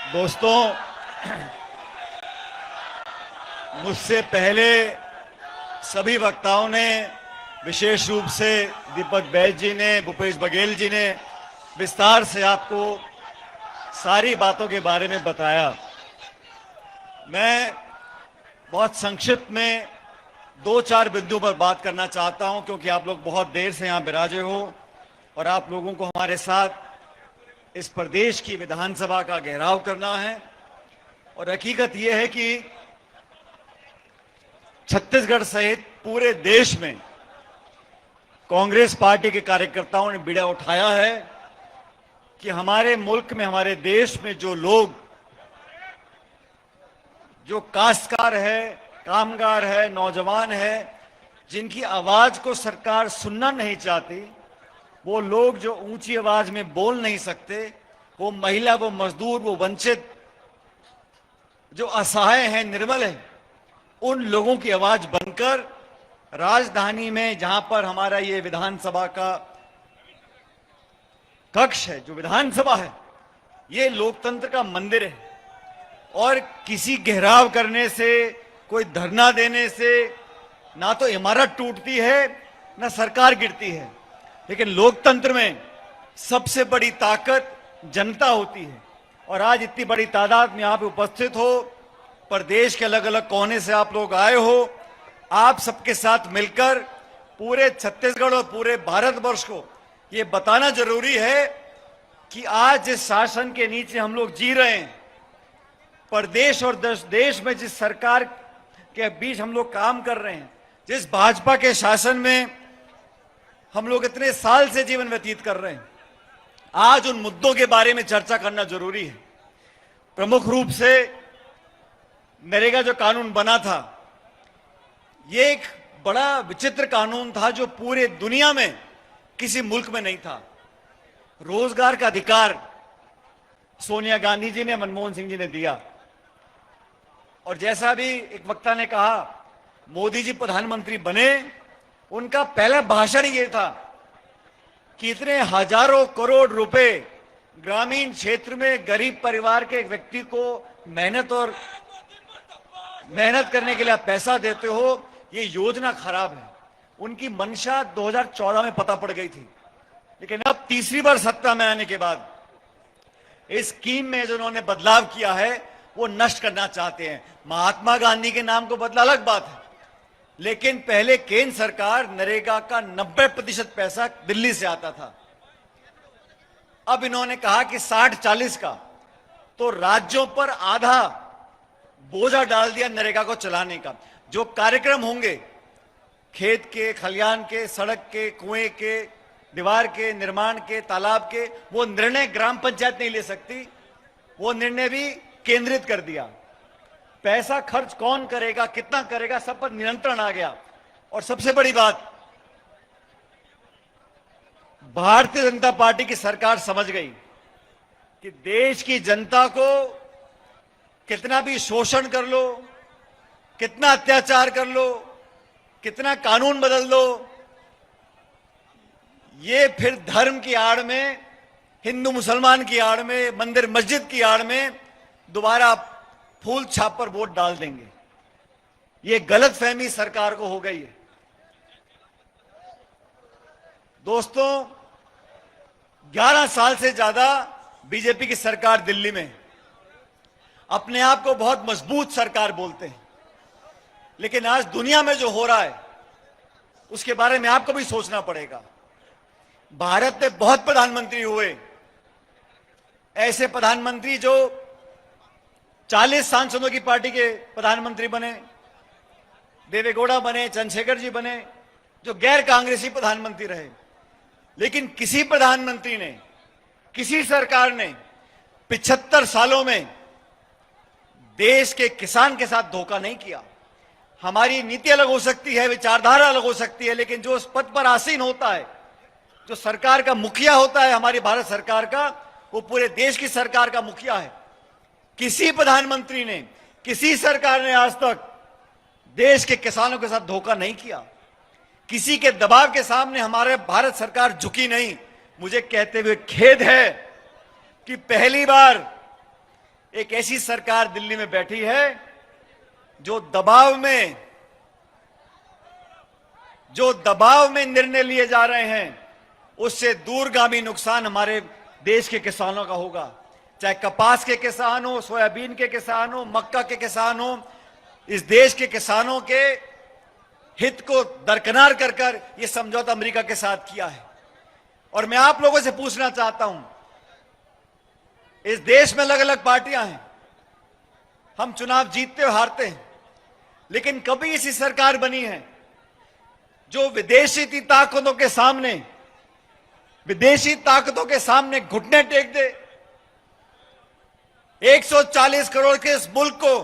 दोस्तों, मुझसे पहले सभी वक्ताओं ने, विशेष रूप से दीपक बैज जी ने, भूपेश बघेल जी ने विस्तार से आपको सारी बातों के बारे में बताया। मैं बहुत संक्षिप्त में दो चार बिंदुओं पर बात करना चाहता हूं, क्योंकि आप लोग बहुत देर से यहां विराजे हो और आप लोगों को हमारे साथ इस प्रदेश की विधानसभा का घेराव करना है। और हकीकत यह है कि छत्तीसगढ़ सहित पूरे देश में कांग्रेस पार्टी के कार्यकर्ताओं ने बीड़ा उठाया है कि हमारे मुल्क में, हमारे देश में जो लोग, जो काश्तकार है, कामगार है, नौजवान है, जिनकी आवाज को सरकार सुनना नहीं चाहती, वो लोग जो ऊंची आवाज में बोल नहीं सकते, वो महिला, वो मजदूर, वो वंचित, जो असहाय हैं, निर्बल हैं, उन लोगों की आवाज बनकर राजधानी में, जहां पर हमारा ये विधानसभा का कक्ष है, जो विधानसभा है, ये लोकतंत्र का मंदिर है। और किसी घेराव करने से, कोई धरना देने से ना तो इमारत टूटती है, ना सरकार गिरती है, लेकिन लोकतंत्र में सबसे बड़ी ताकत जनता होती है। और आज इतनी बड़ी तादाद में आप उपस्थित हो, प्रदेश के अलग अलग कोने से आप लोग आए हो, आप सबके साथ मिलकर पूरे छत्तीसगढ़ और पूरे भारतवर्ष को ये बताना जरूरी है कि आज जिस शासन के नीचे हम लोग जी रहे हैं, प्रदेश और देश में जिस सरकार के बीच हम लोग काम कर रहे हैं, जिस भाजपा के शासन में हम लोग इतने साल से जीवन व्यतीत कर रहे हैं, आज उन मुद्दों के बारे में चर्चा करना जरूरी है। प्रमुख रूप से नरेगा जो कानून बना था, ये एक बड़ा विचित्र कानून था जो पूरे दुनिया में किसी मुल्क में नहीं था। रोजगार का अधिकार सोनिया गांधी जी ने, मनमोहन सिंह जी ने दिया। और जैसा भी एक वक्ता ने कहा, मोदी जी प्रधानमंत्री बने, उनका पहला भाषण ये था कि इतने हजारों करोड़ रुपए ग्रामीण क्षेत्र में गरीब परिवार के एक व्यक्ति को मेहनत करने के लिए आप पैसा देते हो, ये योजना खराब है। उनकी मंशा 2014 में पता पड़ गई थी, लेकिन अब तीसरी बार सत्ता में आने के बाद इस स्कीम में जो उन्होंने बदलाव किया है, वो नष्ट करना चाहते हैं। महात्मा गांधी के नाम को बदला अलग बात है, लेकिन पहले केंद्र सरकार नरेगा का 90% पैसा दिल्ली से आता था। अब इन्होंने कहा कि 60-40 का, तो राज्यों पर आधा बोझा डाल दिया नरेगा को चलाने का। जो कार्यक्रम होंगे, खेत के, खलियान के, सड़क के, कुएं के, दीवार के, निर्माण के, तालाब के, वो निर्णय ग्राम पंचायत नहीं ले सकती, वो निर्णय भी केंद्रित कर दिया। पैसा खर्च कौन करेगा, कितना करेगा, सब पर नियंत्रण आ गया। और सबसे बड़ी बात, भारतीय जनता पार्टी की सरकार समझ गई कि देश की जनता को कितना भी शोषण कर लो, कितना अत्याचार कर लो, कितना कानून बदल लो, ये फिर धर्म की आड़ में, हिंदू मुसलमान की आड़ में, मंदिर मस्जिद की आड़ में दोबारा फूल छाप पर वोट डाल देंगे। ये गलतफहमी सरकार को हो गई है। दोस्तों, 11 साल से ज्यादा बीजेपी की सरकार दिल्ली में, अपने आप को बहुत मजबूत सरकार बोलते हैं, लेकिन आज दुनिया में जो हो रहा है उसके बारे में आपको भी सोचना पड़ेगा। भारत में बहुत प्रधानमंत्री हुए, ऐसे प्रधानमंत्री जो 40 सांसदों की पार्टी के प्रधानमंत्री बने, देवेगौड़ा बने, चंद्रशेखर जी बने, जो गैर कांग्रेसी प्रधानमंत्री रहे, लेकिन किसी प्रधानमंत्री ने, किसी सरकार ने 75 सालों में देश के किसान के साथ धोखा नहीं किया। हमारी नीति अलग हो सकती है, विचारधारा अलग हो सकती है, लेकिन जो उस पद पर आसीन होता है, जो सरकार का मुखिया होता है, हमारी भारत सरकार का, वो पूरे देश की सरकार का मुखिया है। किसी प्रधानमंत्री ने, किसी सरकार ने आज तक देश के किसानों के साथ धोखा नहीं किया। किसी के दबाव के सामने हमारे भारत सरकार झुकी नहीं। मुझे कहते हुए खेद है कि पहली बार एक ऐसी सरकार दिल्ली में बैठी है जो दबाव में निर्णय लिए जा रहे हैं, उससे दूरगामी नुकसान हमारे देश के किसानों का होगा। चाहे कपास के किसान हो, सोयाबीन के किसान हो, मक्का के किसान हो, इस देश के किसानों के हित को दरकिनार कर यह समझौता अमेरिका के साथ किया है। और मैं आप लोगों से पूछना चाहता हूं, इस देश में अलग अलग पार्टियां हैं, हम चुनाव जीतते और हारते हैं, लेकिन कभी ऐसी सरकार बनी है जो विदेशी ताकतों के सामने घुटने टेक दे। 140 करोड़ के इस मुल्क को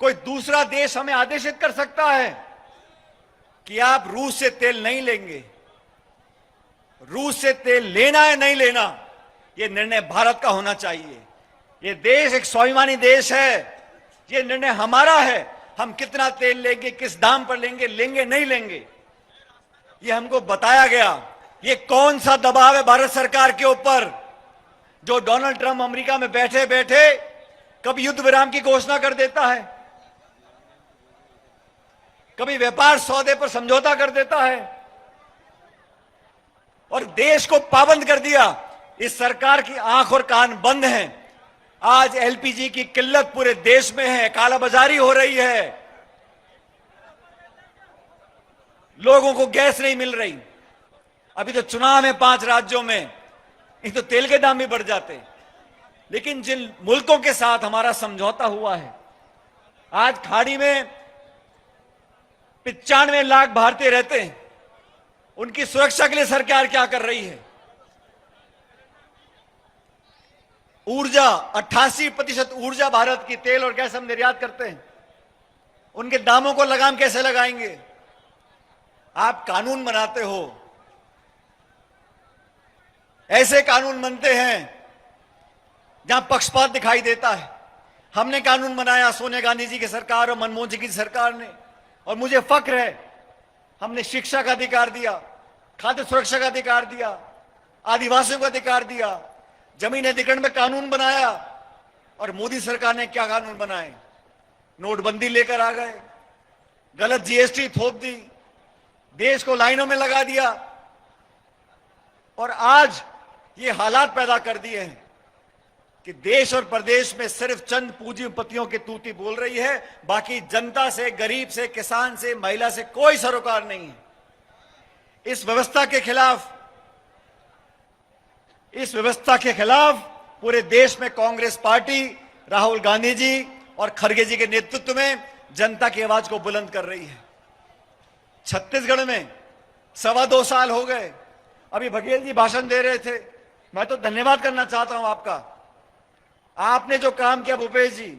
कोई दूसरा देश हमें आदेशित कर सकता है कि आप रूस से तेल नहीं लेंगे। रूस से तेल लेना है नहीं लेना, यह निर्णय भारत का होना चाहिए। यह देश एक स्वाभिमानी देश है, यह निर्णय हमारा है। हम कितना तेल लेंगे, किस दाम पर लेंगे, लेंगे नहीं लेंगे, यह हमको बताया गया। ये कौन सा दबाव है भारत सरकार के ऊपर, जो डोनाल्ड ट्रंप अमेरिका में बैठे बैठे कभी युद्ध विराम की घोषणा कर देता है, कभी व्यापार सौदे पर समझौता कर देता है और देश को पाबंद कर दिया। इस सरकार की आंख और कान बंद हैं। आज एलपीजी की किल्लत पूरे देश में है, कालाबाजारी हो रही है, लोगों को गैस नहीं मिल रही। अभी तो चुनाव है 5 राज्यों में, एक तो तेल के दाम भी बढ़ जाते। लेकिन जिन मुल्कों के साथ हमारा समझौता हुआ है, आज खाड़ी में 95 लाख भारतीय रहते हैं, उनकी सुरक्षा के लिए सरकार क्या कर रही है? ऊर्जा, 88% ऊर्जा भारत की तेल और गैस हम निर्यात करते हैं, उनके दामों को लगाम कैसे लगाएंगे? आप कानून बनाते हो, ऐसे कानून बनते हैं जहां पक्षपात दिखाई देता है। हमने कानून बनाया सोनिया गांधी जी की सरकार और मनमोहन सिंह की सरकार ने, और मुझे फक्र है, हमने शिक्षा का अधिकार दिया, खाद्य सुरक्षा का अधिकार दिया, आदिवासियों का अधिकार दिया, जमीन अधिग्रहण में कानून बनाया। और मोदी सरकार ने क्या कानून बनाए? नोटबंदी लेकर आ गए, गलत जीएसटी थोप दी, देश को लाइनों में लगा दिया और आज ये हालात पैदा कर दिए हैं कि देश और प्रदेश में सिर्फ चंद पूंजीपतियों की तूती बोल रही है, बाकी जनता से, गरीब से, किसान से, महिला से कोई सरोकार नहीं है। इस व्यवस्था के खिलाफ पूरे देश में कांग्रेस पार्टी राहुल गांधी जी और खड़गे जी के नेतृत्व में जनता की आवाज को बुलंद कर रही है। छत्तीसगढ़ में 2.25 साल हो गए, अभी बघेल जी भाषण दे रहे थे, मैं तो धन्यवाद करना चाहता हूं आपका। आपने जो काम किया भूपेश जी,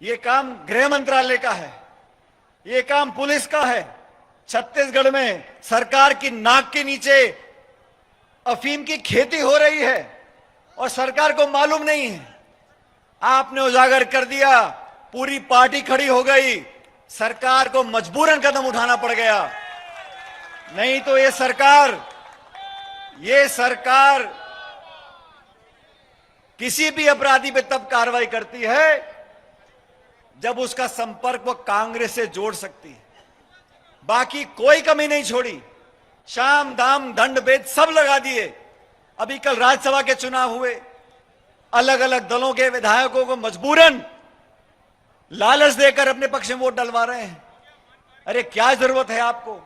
ये काम गृह मंत्रालय का है, ये काम पुलिस का है। छत्तीसगढ़ में सरकार की नाक के नीचे अफीम की खेती हो रही है और सरकार को मालूम नहीं है। आपने उजागर कर दिया, पूरी पार्टी खड़ी हो गई, सरकार को मजबूरन कदम उठाना पड़ गया। नहीं तो ये सरकार किसी भी अपराधी पे तब कार्रवाई करती है जब उसका संपर्क वो कांग्रेस से जोड़ सकती है। बाकी कोई कमी नहीं छोड़ी, शाम दाम दंड भेद सब लगा दिए। अभी कल राज्यसभा के चुनाव हुए, अलग अलग दलों के विधायकों को मजबूरन लालच देकर अपने पक्ष में वोट डलवा रहे हैं। अरे क्या जरूरत है आपको?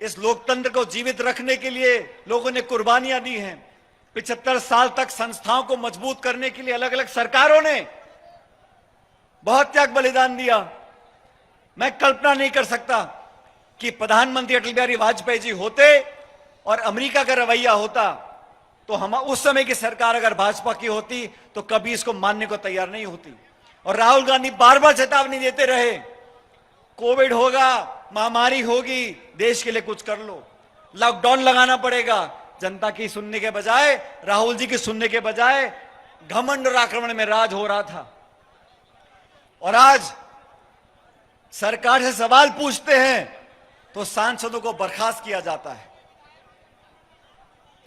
इस लोकतंत्र को जीवित रखने के लिए लोगों ने कुर्बानियां दी हैं। 75 साल तक संस्थाओं को मजबूत करने के लिए अलग अलग सरकारों ने बहुत त्याग बलिदान दिया। मैं कल्पना नहीं कर सकता कि प्रधानमंत्री अटल बिहारी वाजपेयी जी होते और अमेरिका का रवैया होता, तो हम उस समय की सरकार अगर भाजपा की होती तो कभी इसको मानने को तैयार नहीं होती। और राहुल गांधी बार बार चेतावनी देते रहे, कोविड होगा, महामारी होगी, देश के लिए कुछ कर लो, लॉकडाउन लगाना पड़ेगा। जनता की सुनने के बजाय, राहुल जी की सुनने के बजाय घमंड और आक्रमण में राज हो रहा था। और आज सरकार से सवाल पूछते हैं तो सांसदों को बर्खास्त किया जाता है,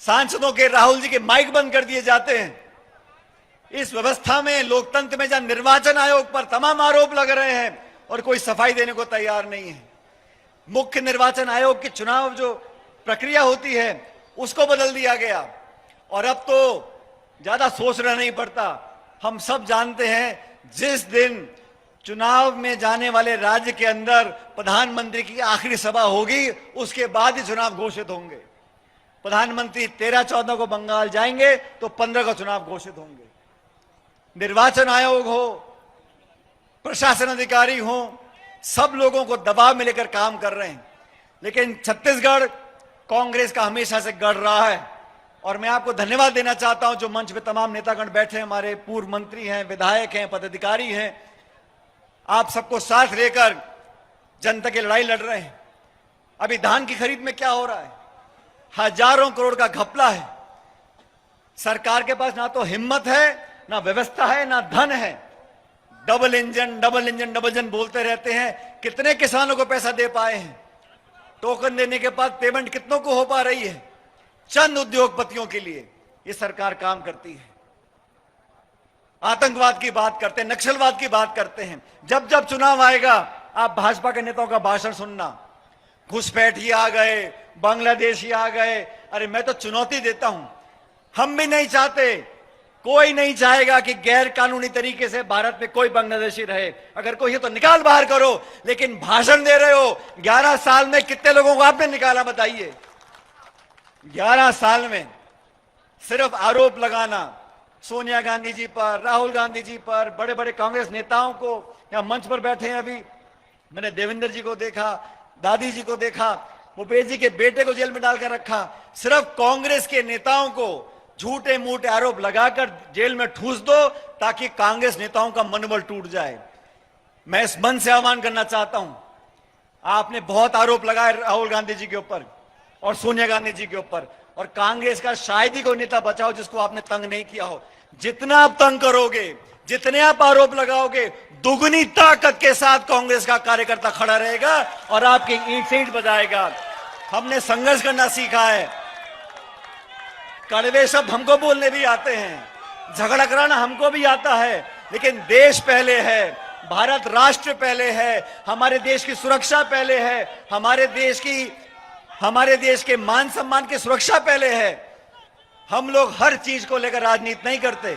सांसदों के, राहुल जी के माइक बंद कर दिए जाते हैं। इस व्यवस्था में, लोकतंत्र में, जहां निर्वाचन आयोग पर तमाम आरोप लग रहे हैं और कोई सफाई देने को तैयार नहीं है। मुख्य निर्वाचन आयोग की चुनाव जो प्रक्रिया होती है उसको बदल दिया गया और अब तो ज्यादा सोचना नहीं पड़ता। हम सब जानते हैं जिस दिन चुनाव में जाने वाले राज्य के अंदर प्रधानमंत्री की आखिरी सभा होगी उसके बाद ही चुनाव घोषित होंगे। प्रधानमंत्री 13-14 को बंगाल जाएंगे तो 15 को चुनाव घोषित होंगे। निर्वाचन आयोग हो, प्रशासन अधिकारी हो, सब लोगों को दबाव में लेकर काम कर रहे हैं। लेकिन छत्तीसगढ़ कांग्रेस का हमेशा से गढ़ रहा है और मैं आपको धन्यवाद देना चाहता हूं जो मंच पे तमाम नेतागण बैठे हैं, हमारे पूर्व मंत्री हैं, विधायक हैं, पदाधिकारी हैं, आप सबको साथ लेकर जनता की लड़ाई लड़ रहे हैं। अभी धान की खरीद में क्या हो रहा है, हजारों करोड़ का घपला है। सरकार के पास ना तो हिम्मत है, ना व्यवस्था है, ना धन है। Double engine double engine double engine बोलते रहते हैं। कितने किसानों को पैसा दे पाए हैं? टोकन देने के बाद पेमेंट कितनों को हो पा रही है? चंद उद्योगपतियों के लिए ये सरकार काम करती है। आतंकवाद की बात करते हैं, नक्सलवाद की बात करते हैं। जब जब चुनाव आएगा आप भाजपा के नेताओं का भाषण सुनना, घुसपैठी आ गए, बांग्लादेशी आ गए। अरे मैं तो चुनौती देता हूं, हम भी नहीं चाहते, कोई नहीं चाहेगा कि गैर कानूनी तरीके से भारत में कोई बांग्लादेशी रहे। अगर कोई है तो निकाल बाहर करो, लेकिन भाषण दे रहे हो। 11 साल में कितने लोगों को आपने निकाला बताइए? 11 साल में सिर्फ आरोप लगाना सोनिया गांधी जी पर, राहुल गांधी जी पर, बड़े बड़े कांग्रेस नेताओं को। यहां मंच पर बैठे हैं, अभी मैंने देवेंद्र जी को देखा, दादी जी को देखा, भूपेश जी के बेटे को जेल में डालकर रखा। सिर्फ कांग्रेस के नेताओं को झूठे मूठे आरोप लगाकर जेल में ठूस दो ताकि कांग्रेस नेताओं का मनोबल टूट जाए। मैं इस मंच से आह्वान करना चाहता हूं, आपने बहुत आरोप लगाए राहुल गांधी जी के ऊपर और सोनिया गांधी जी के ऊपर, और कांग्रेस का शायद ही कोई नेता बचाओ जिसको आपने तंग नहीं किया हो। जितना आप तंग करोगे, जितने आप आरोप लगाओगे, दुगनी ताकत के साथ कांग्रेस का कार्यकर्ता खड़ा रहेगा और आपकी ईंट से ईंट बजाएगा। हमने संघर्ष करना सीखा है। कड़वे शब्द हमको बोलने भी आते हैं, झगड़ा कराना हमको भी आता है, लेकिन देश पहले है, भारत राष्ट्र पहले है, हमारे देश की सुरक्षा पहले है, हमारे देश के मान सम्मान की सुरक्षा पहले है। हम लोग हर चीज को लेकर राजनीति नहीं करते,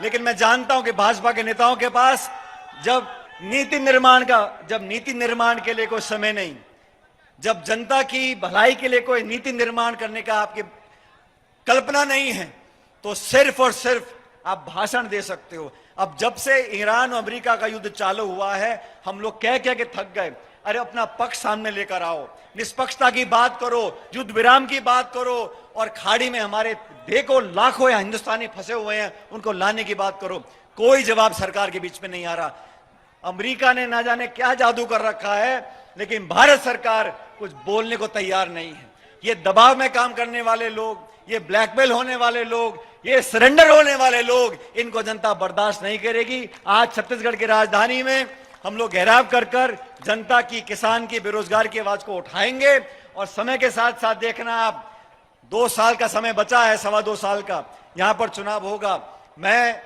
लेकिन मैं जानता हूं कि भाजपा के नेताओं के पास जब नीति निर्माण के लिए कोई समय नहीं, जब जनता की भलाई के लिए कोई नीति निर्माण करने का आपकी कल्पना नहीं है, तो सिर्फ और सिर्फ आप भाषण दे सकते हो। अब जब से ईरान और अमेरिका का युद्ध चालू हुआ है, हम लोग कह कह के थक गए। अरे अपना पक्ष सामने लेकर आओ, निष्पक्षता की बात करो, युद्ध विराम की बात करो, और खाड़ी में हमारे देखो लाखों हिंदुस्तानी फंसे हुए हैं, उनको लाने की बात करो। कोई जवाब सरकार के बीच में नहीं आ रहा। अमेरिका ने ना जाने क्या जादू कर रखा है, लेकिन भारत सरकार कुछ बोलने को तैयार नहीं है। ये दबाव में काम करने वाले लोग, ये ब्लैकमेल होने वाले लोग, ये सरेंडर होने वाले लोग, इनको जनता बर्दाश्त नहीं करेगी। आज छत्तीसगढ़ की राजधानी में हम लोग घेराव कर कर जनता की, किसान की, बेरोजगार की आवाज को उठाएंगे। और समय के साथ साथ देखना आप, 2 साल का समय बचा है, 2.25 साल का, यहां पर चुनाव होगा। मैं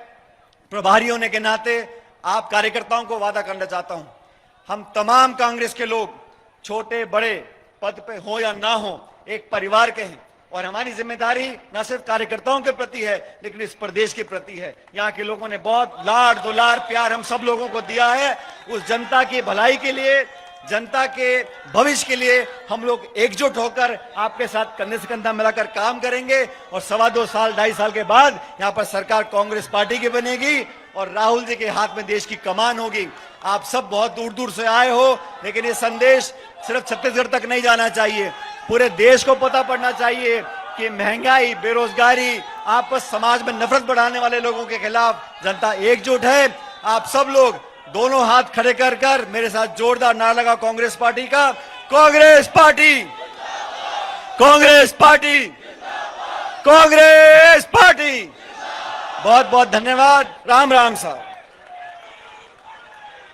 प्रभारी होने के नाते आप कार्यकर्ताओं को वादा करना चाहता हूं, हम तमाम कांग्रेस के लोग छोटे बड़े पद पे हो या ना हो, एक परिवार के हैं, और हमारी जिम्मेदारी न सिर्फ कार्यकर्ताओं के प्रति है, लेकिन इस प्रदेश के प्रति है। यहाँ के लोगों ने बहुत लाड दुलार प्यार हम सब लोगों को दिया है। उस जनता की भलाई के लिए, जनता के भविष्य के लिए हम लोग एकजुट होकर आपके साथ कंधे से कंधा मिलाकर काम करेंगे। और 2.25 साल 2.5 साल के बाद यहाँ पर सरकार कांग्रेस पार्टी की बनेगी और राहुल जी के हाथ में देश की कमान होगी। आप सब बहुत दूर दूर से आए हो, लेकिन ये संदेश सिर्फ छत्तीसगढ़ तक नहीं जाना चाहिए, पूरे देश को पता पड़ना चाहिए कि महंगाई, बेरोजगारी, आपस समाज में नफरत बढ़ाने वाले लोगों के खिलाफ जनता एकजुट है। आप सब लोग दोनों हाथ खड़े कर कर मेरे साथ जोरदार नारा लगा कांग्रेस पार्टी का, Congress party, Congress party, Congress party. बहुत बहुत धन्यवाद। राम राम साहब।